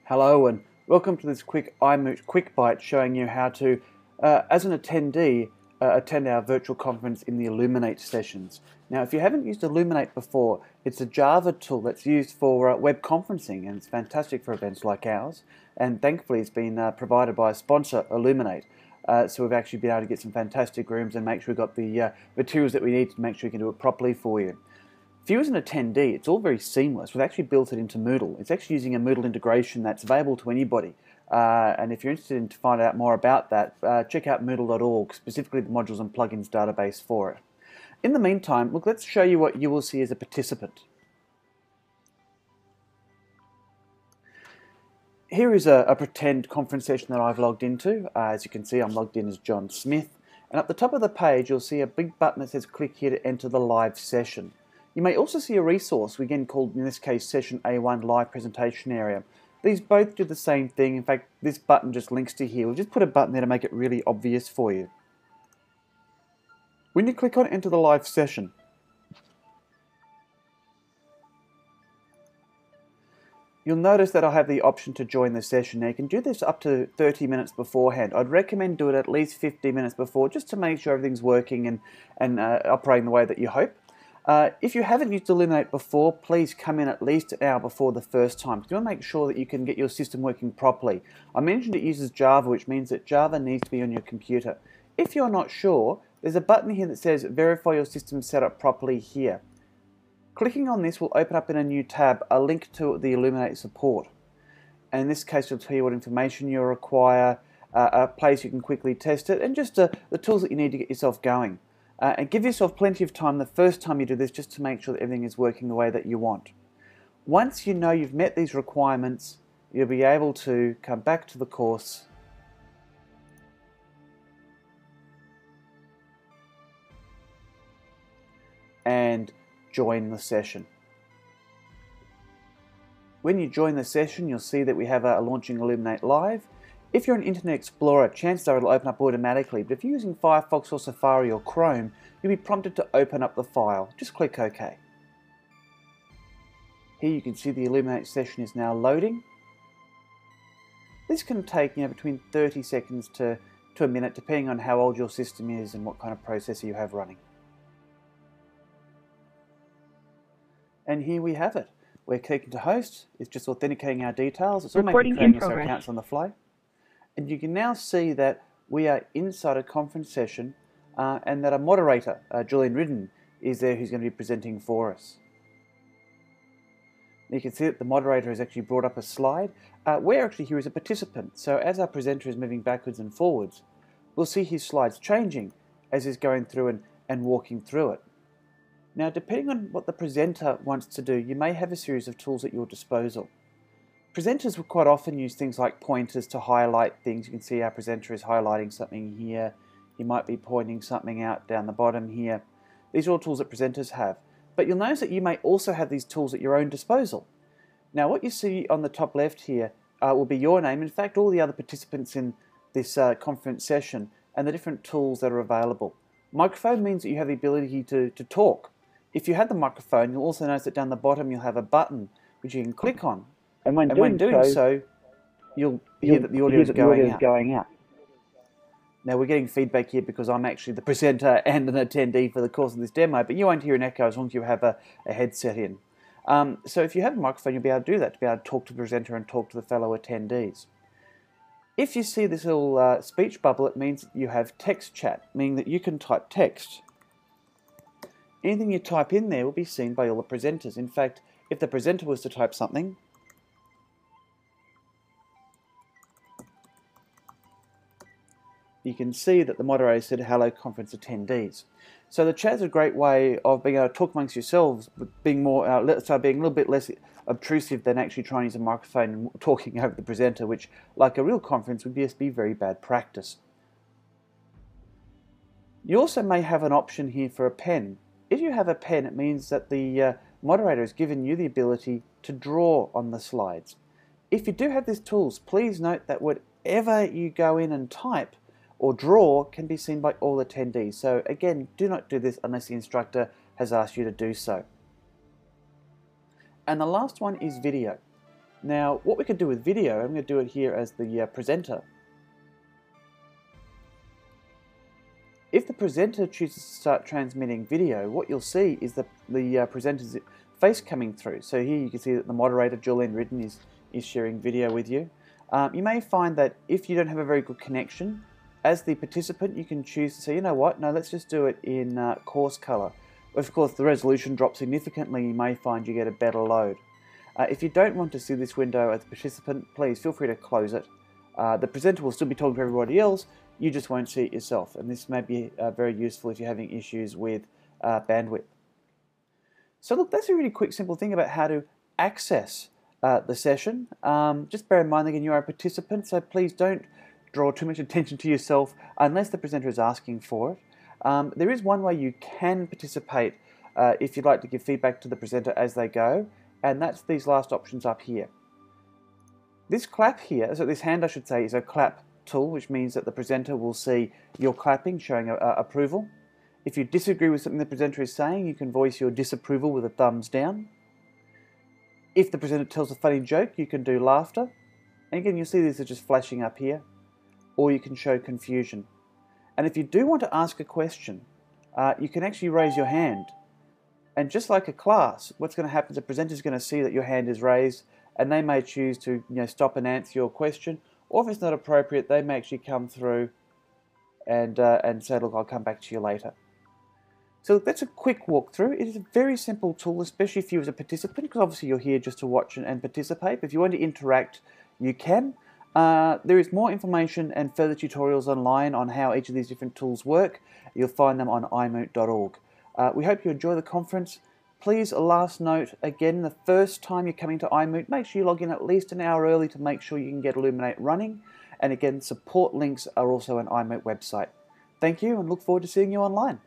Hello and welcome to this quick iMoot quick bite showing you how to, as an attendee, attend our virtual conference in the Elluminate sessions. Now, if you haven't used Elluminate before, it's a Java tool that's used for web conferencing, and it's fantastic for events like ours. And thankfully, it's been provided by a sponsor, Elluminate. So we've actually been able to get some fantastic rooms and make sure we've got the materials that we need to make sure we can do it properly for you. If you as an attendee, it's all very seamless. We've actually built it into Moodle. It's actually using a Moodle integration that's available to anybody. And if you're interested in to find out more about that, check out moodle.org, specifically the modules and plugins database for it. In the meantime, look, let's show you what you will see as a participant. Here is a pretend conference session that I've logged into. As you can see, I'm logged in as John Smith. And at the top of the page, you'll see a big button that says click here to enter the live session. You may also see a resource, again called, in this case, Session A1 Live Presentation Area. These both do the same thing. In fact, this button just links to here. We'll just put a button there to make it really obvious for you. When you click on Enter the Live Session, you'll notice that I have the option to join the session. Now, you can do this up to 30 minutes beforehand. I'd recommend do it at least 15 minutes before, just to make sure everything's working and operating the way that you hope. If you haven't used Elluminate before, please come in at least an hour before the first time, because you want to make sure that you can get your system working properly. I mentioned it uses Java, which means that Java needs to be on your computer. If you're not sure, there's a button here that says Verify your system set up properly here. Clicking on this will open up in a new tab a link to the Elluminate support. And in this case, it'll tell you what information you require, a place you can quickly test it, and just the tools that you need to get yourself going. And give yourself plenty of time the first time you do this just to make sure that everything is working the way that you want. Once you know you've met these requirements, you'll be able to come back to the course and join the session. When you join the session, you'll see that we have a launching Elluminate Live. If you're an Internet Explorer, chances are it'll open up automatically, but if you're using Firefox or Safari or Chrome, you'll be prompted to open up the file. Just click OK. Here you can see the Elluminate session is now loading. This can take between 30 seconds to a minute, depending on how old your system is and what kind of processor you have running. And here we have it. We're clicking to host. It's just authenticating our details. It's automatically creating us our accounts on the fly. And you can now see that we are inside a conference session and that a moderator, Julian Ridden, is there who's going to be presenting for us. You can see that the moderator has actually brought up a slide. We're actually here as a participant, so as our presenter is moving backwards and forwards, we'll see his slides changing as he's going through and walking through it. Now, depending on what the presenter wants to do, you may have a series of tools at your disposal. Presenters will quite often use things like pointers to highlight things. You can see our presenter is highlighting something here. He might be pointing something out down the bottom here. These are all tools that presenters have. But you'll notice that you may also have these tools at your own disposal. Now, what you see on the top left here will be your name. In fact, all the other participants in this conference session and the different tools that are available. Microphone means that you have the ability to talk. If you have the microphone, you'll also notice that down the bottom you'll have a button which you can click on. And when doing so, you'll hear that the audio is going out. Now, we're getting feedback here because I'm actually the presenter and an attendee for the course of this demo, but you won't hear an echo as long as you have a headset in. So if you have a microphone, you'll be able to do that, to be able to talk to the presenter and talk to the fellow attendees. If you see this little speech bubble, it means that you have text chat, meaning that you can type text. Anything you type in there will be seen by all the presenters. In fact, if the presenter was to type something, you can see that the moderator said, "Hello, conference attendees." So the chat is a great way of being able to talk amongst yourselves, but being being a little bit less obtrusive than actually trying to use a microphone and talking over the presenter, which, like a real conference, would just be very bad practice. You also may have an option here for a pen. If you have a pen, it means that the moderator has given you the ability to draw on the slides. If you do have these tools, please note that whatever you go in and type or draw can be seen by all attendees. So again, do not do this unless the instructor has asked you to do so. And the last one is video. Now, what we can do with video, I'm going to do it here as the presenter. If the presenter chooses to start transmitting video, what you'll see is the presenter's face coming through. So here you can see that the moderator, Julian Ridden, is sharing video with you. You may find that if you don't have a very good connection, as the participant, you can choose to say, you know what, no, let's just do it in coarse color. Of course, the resolution drops significantly, you may find you get a better load. If you don't want to see this window as a participant, please feel free to close it. The presenter will still be talking to everybody else, you just won't see it yourself, and this may be very useful if you're having issues with bandwidth. So look, that's a really quick, simple thing about how to access the session. Just bear in mind, again, you are a participant, so please don't draw too much attention to yourself unless the presenter is asking for it. There is one way you can participate if you'd like to give feedback to the presenter as they go, and that's these last options up here. This clap here, so this hand I should say, is a clap tool, which means that the presenter will see your clapping showing approval. If you disagree with something the presenter is saying, you can voice your disapproval with a thumbs down. If the presenter tells a funny joke, you can do laughter. And again, you'll see these are just flashing up here. Or you can show confusion. And if you do want to ask a question, you can actually raise your hand. And just like a class, what's going to happen is the presenter is going to see that your hand is raised, and they may choose to stop and answer your question, or if it's not appropriate, they may actually come through and say, look, I'll come back to you later. So that's a quick walkthrough. It is a very simple tool, especially if you as a participant, because obviously you're here just to watch and participate. But if you want to interact, you can. There is more information and further tutorials online on how each of these different tools work. You'll find them on iMoot.org. We hope you enjoy the conference. Please, a last note, again, the first time you're coming to iMoot, make sure you log in at least an hour early to make sure you can get Elluminate running. And again, support links are also on iMoot website. Thank you, and look forward to seeing you online.